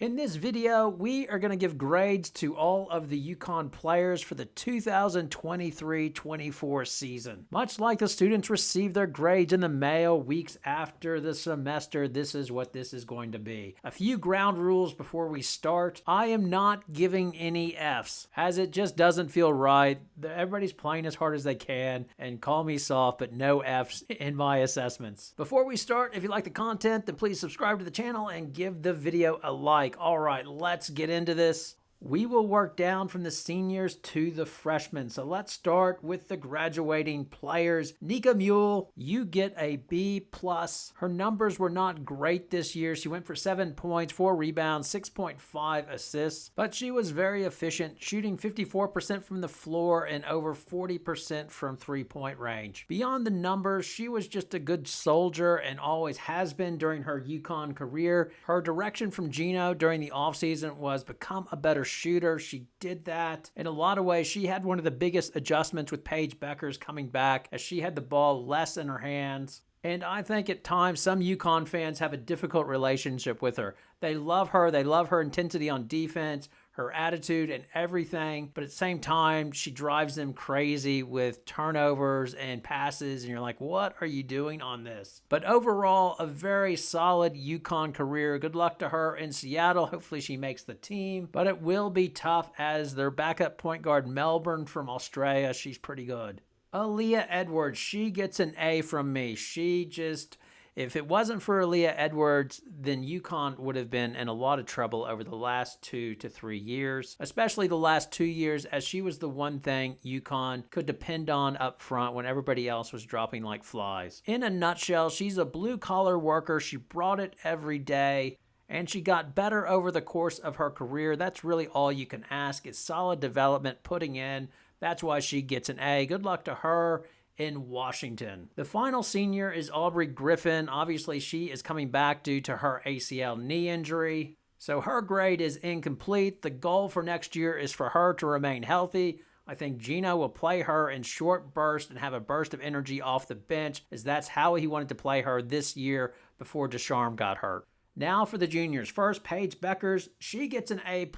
In this video, we are going to give grades to all of the UConn players for the 2023-24 season. Much like the students receive their grades in the mail weeks after the semester, this is what this is going to be. A few ground rules before we start. I am not giving any Fs, as it just doesn't feel right. Everybody's playing as hard as they can, and call me soft, but no Fs in my assessments. Before we start, if you like the content, then please subscribe to the channel and give the video a like. All right, let's get into this. We will work down from the seniors to the freshmen. So let's start with the graduating players. Nika Mule, you get a B+. Her numbers were not great this year. She went for 7 points, 4 rebounds, 6.5 assists, but she was very efficient, shooting 54% from the floor and over 40% from three-point range. Beyond the numbers, she was just a good soldier and always has been during her UConn career. Her direction from Gino during the offseason was become a better shooter. She did that. In a lot of ways, she had one of the biggest adjustments with Paige Bueckers coming back, as she had the ball less in her hands. And I think at times some UConn fans have a difficult relationship with her. They love her. They love her intensity on defense, her attitude and everything. But at the same time, she drives them crazy with turnovers and passes. And you're like, what are you doing on this? But overall, a very solid UConn career. Good luck to her in Seattle. Hopefully she makes the team. But it will be tough, as their backup point guard, Melbourne from Australia, she's pretty good. Aaliyah Edwards, she gets an A from me. If it wasn't for Aaliyah Edwards, then UConn would have been in a lot of trouble over the last 2 to 3 years, especially the last 2 years, as she was the one thing UConn could depend on up front when everybody else was dropping like flies. In a nutshell, she's a blue-collar worker. She brought it every day, and she got better over the course of her career. That's really all you can ask, is solid development, putting in. That's why she gets an A. Good luck to her in Washington. The final senior is Aubrey Griffin. Obviously, she is coming back due to her ACL knee injury, so her grade is incomplete. The goal for next year is for her to remain healthy. I think Gino will play her in short bursts and have a burst of energy off the bench, as that's how he wanted to play her this year before Deschamps got hurt. Now for the juniors. First, Paige Bueckers. She gets an A+.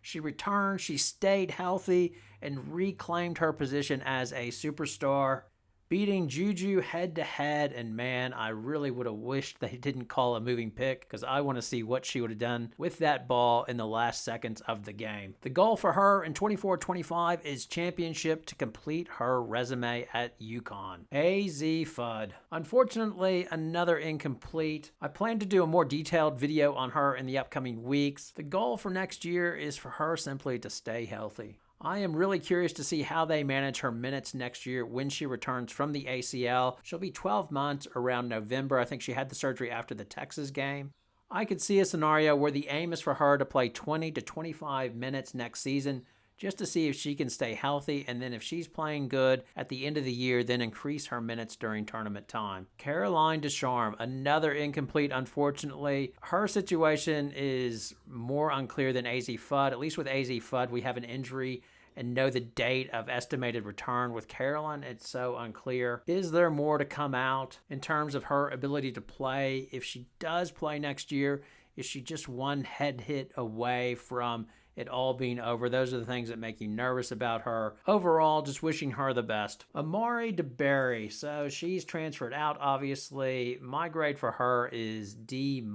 She returned, she stayed healthy, and reclaimed her position as a superstar, beating Juju head-to-head. And man, I really would have wished they didn't call a moving pick, because I want to see what she would have done with that ball in the last seconds of the game. The goal for her in 24-25 is championship to complete her resume at UConn. AZ Fudd. Unfortunately, another incomplete. I plan to do a more detailed video on her in the upcoming weeks. The goal for next year is for her simply to stay healthy. I am really curious to see how they manage her minutes next year when she returns from the ACL. She'll be 12 months around November. I think she had the surgery after the Texas game. I could see a scenario where the aim is for her to play 20 to 25 minutes next season, just to see if she can stay healthy, and then if she's playing good at the end of the year, then increase her minutes during tournament time. Caroline Deschamps, another incomplete, unfortunately. Her situation is more unclear than AZ Fudd. At least with AZ Fudd, we have an injury and know the date of estimated return. With Caroline, it's so unclear. Is there more to come out in terms of her ability to play? If she does play next year, is she just one head hit away from it all being over? Those are the things that make you nervous about her. Overall, just wishing her the best. Amari DeBerry. So she's transferred out, obviously. My grade for her is D-.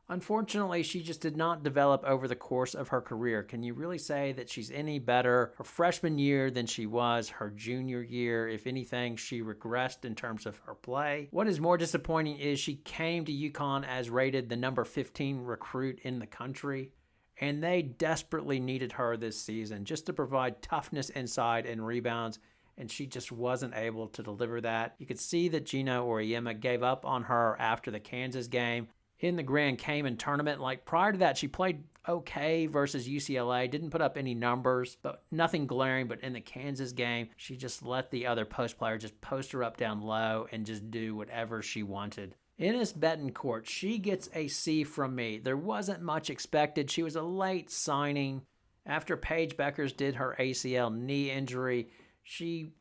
Unfortunately, she just did not develop over the course of her career. Can you really say that she's any better her freshman year than she was her junior year? If anything, she regressed in terms of her play. What is more disappointing is she came to UConn as rated the number 15 recruit in the country, and they desperately needed her this season just to provide toughness inside and rebounds, and she just wasn't able to deliver that. You could see that Gino Auriemma gave up on her after the Kansas game. In the Grand Cayman tournament, like prior to that, she played okay versus UCLA, didn't put up any numbers, but nothing glaring. But in the Kansas game, she just let the other post player just post her up down low and just do whatever she wanted. Enes Betancourt, she gets a C from me. There wasn't much expected. She was a late signing. After Paige Bueckers did her ACL knee injury, she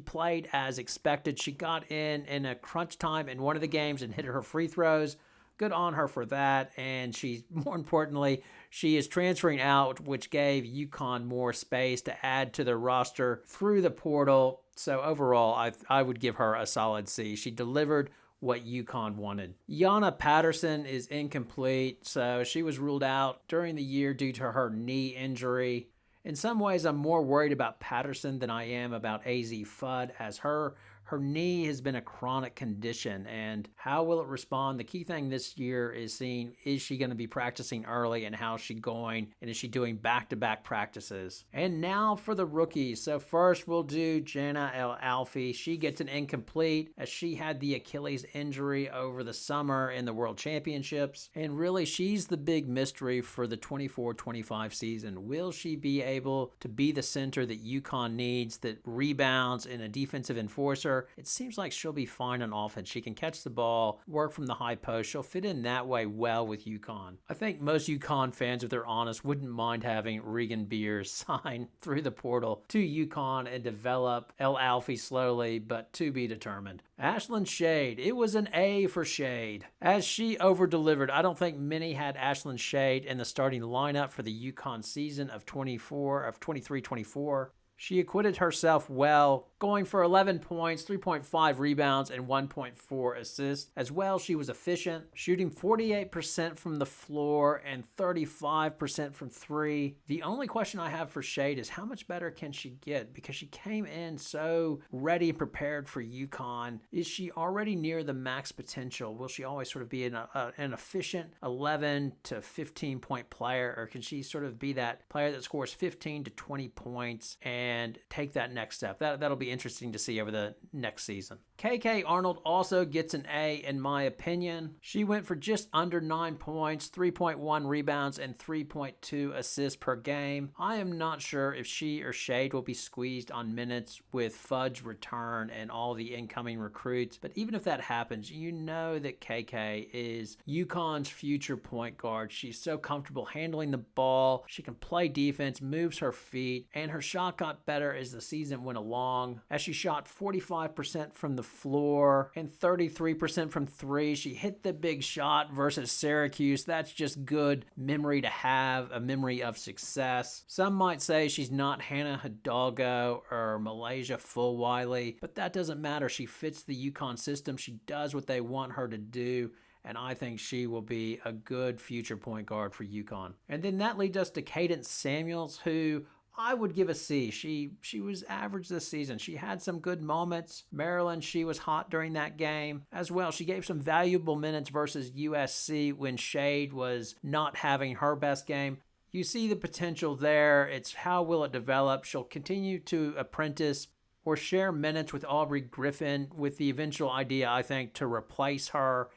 played as expected. She got in a crunch time in one of the games and hit her free throws. good on her for that. And she's, more importantly, she is transferring out, which gave UConn more space to add to their roster through the portal. So overall, I would give her a solid C. She delivered what UConn wanted. Yana Patterson is incomplete, so she was ruled out during the year due to her knee injury. In some ways, I'm more worried about Patterson than I am about AZ Fudd, as her knee has been a chronic condition, and how will it respond? The key thing this year is seeing, is she going to be practicing early, and how's she going, and is she doing back-to-back practices? And now for the rookies. So first we'll do Jana El-Alfi. She gets an incomplete as she had the Achilles injury over the summer in the World Championships, and really she's the big mystery for the 24-25 season. Will she be able to be the center that UConn needs, that rebounds and a defensive enforcer? It seems like she'll be fine on offense. She can catch the ball, work from the high post. She'll fit in that way well with UConn. I think most UConn fans, if they're honest, wouldn't mind having Regan Beers sign through the portal to UConn and develop El-Alfi slowly, but to be determined. Ashlyn Shade. It was an A for Shade, as she over-delivered. I don't think many had Ashlyn Shade in the starting lineup for the UConn season of 23-24. She acquitted herself well, going for 11 points, 3.5 rebounds, and 1.4 assists. As well, she was efficient, shooting 48% from the floor and 35% from three. The only question I have for Shade is how much better can she get? Because she came in so ready and prepared for UConn. Is she already near the max potential? Will she always sort of be an efficient 11 to 15 point player, or can she sort of be that player that scores 15 to 20 points and take that next step? That'll be interesting to see over the next season. KK Arnold also gets an A in my opinion. She went for just under 9 points, 3.1 rebounds, and 3.2 assists per game. I am not sure if she or Shade will be squeezed on minutes with Fudd's return and all the incoming recruits, but even if that happens, you know that KK is UConn's future point guard. She's so comfortable handling the ball. She can play defense, moves her feet, and her shot got better as the season went along, as she shot 45% from the floor and 33% from three. She hit the big shot versus Syracuse. That's just good memory to have, a memory of success. Some might say she's not Hannah Hidalgo or Malaysia Fulwiley, but that doesn't matter. She fits the UConn system. She does what they want her to do, and I think she will be a good future point guard for UConn. And then that leads us to Cadence Samuels, who I would give a C. She was average this season. She had some good moments. Maryland, she was hot during that game as well. She gave some valuable minutes versus USC when Shade was not having her best game. You see the potential there. It's how will it develop? She'll continue to apprentice or share minutes with Aubrey Griffin, with the eventual idea, I think, to replace her.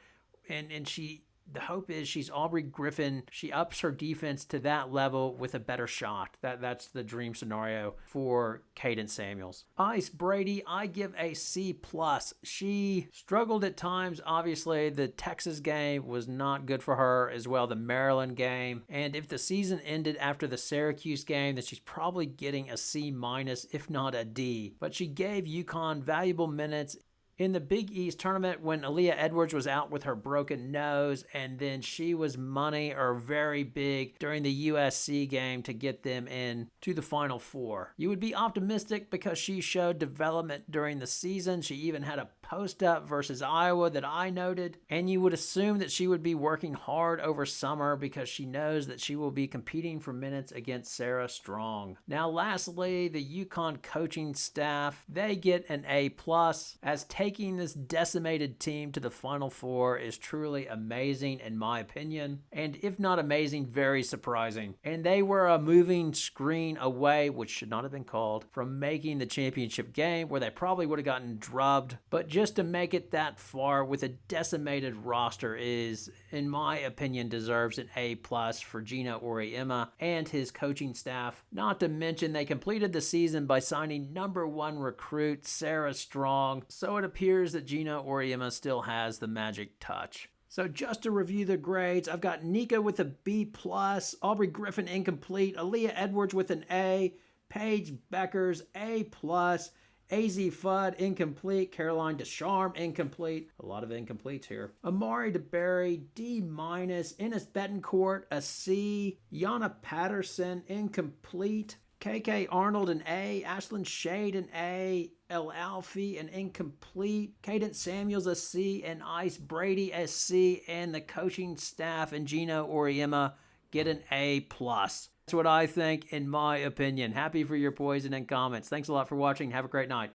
And the hope is she's Aubrey Griffin. She ups her defense to that level with a better shot. That's the dream scenario for Cadence Samuels. Ice Brady, I give a C+. She struggled at times. Obviously, the Texas game was not good for her, as well the Maryland game. And if the season ended after the Syracuse game, then she's probably getting a C-, if not a D. But she gave UConn valuable minutes in the Big East tournament when Aaliyah Edwards was out with her broken nose, and then she was money or very big during the USC game to get them in to the Final Four. You would be optimistic because she showed development during the season. She even had a post-up versus Iowa that I noted, and you would assume that she would be working hard over summer because she knows that she will be competing for minutes against Sarah Strong. Now lastly, the UConn coaching staff, they get an A+, as taking this decimated team to the Final Four is truly amazing in my opinion, and if not amazing, very surprising. And they were a moving screen away, which should not have been called, from making the championship game, where they probably would have gotten drubbed. But just to make it that far with a decimated roster is, in my opinion, deserves an A+ for Gino Auriemma and his coaching staff. Not to mention they completed the season by signing #1 recruit Sarah Strong, so it appears that Gino Auriemma still has the magic touch. So just to review the grades, I've got Nika with a B+, Aubrey Griffin incomplete, Aaliyah Edwards with an A, Paige Beckers A+, AZ Fudd, incomplete. Caroline Deschamps, incomplete. A lot of incompletes here. Amari DeBerry, D-. Ennis Betancourt, a C. Yana Patterson, incomplete. KK Arnold, an A. Ashlyn Shade, an A. El Alfie, an incomplete. Cadence Samuels, a C. And Ice Brady, a C. And the coaching staff and Gino Auriemma get an A+. That's what I think, in my opinion. Happy for your poison and comments. Thanks a lot for watching. Have a great night.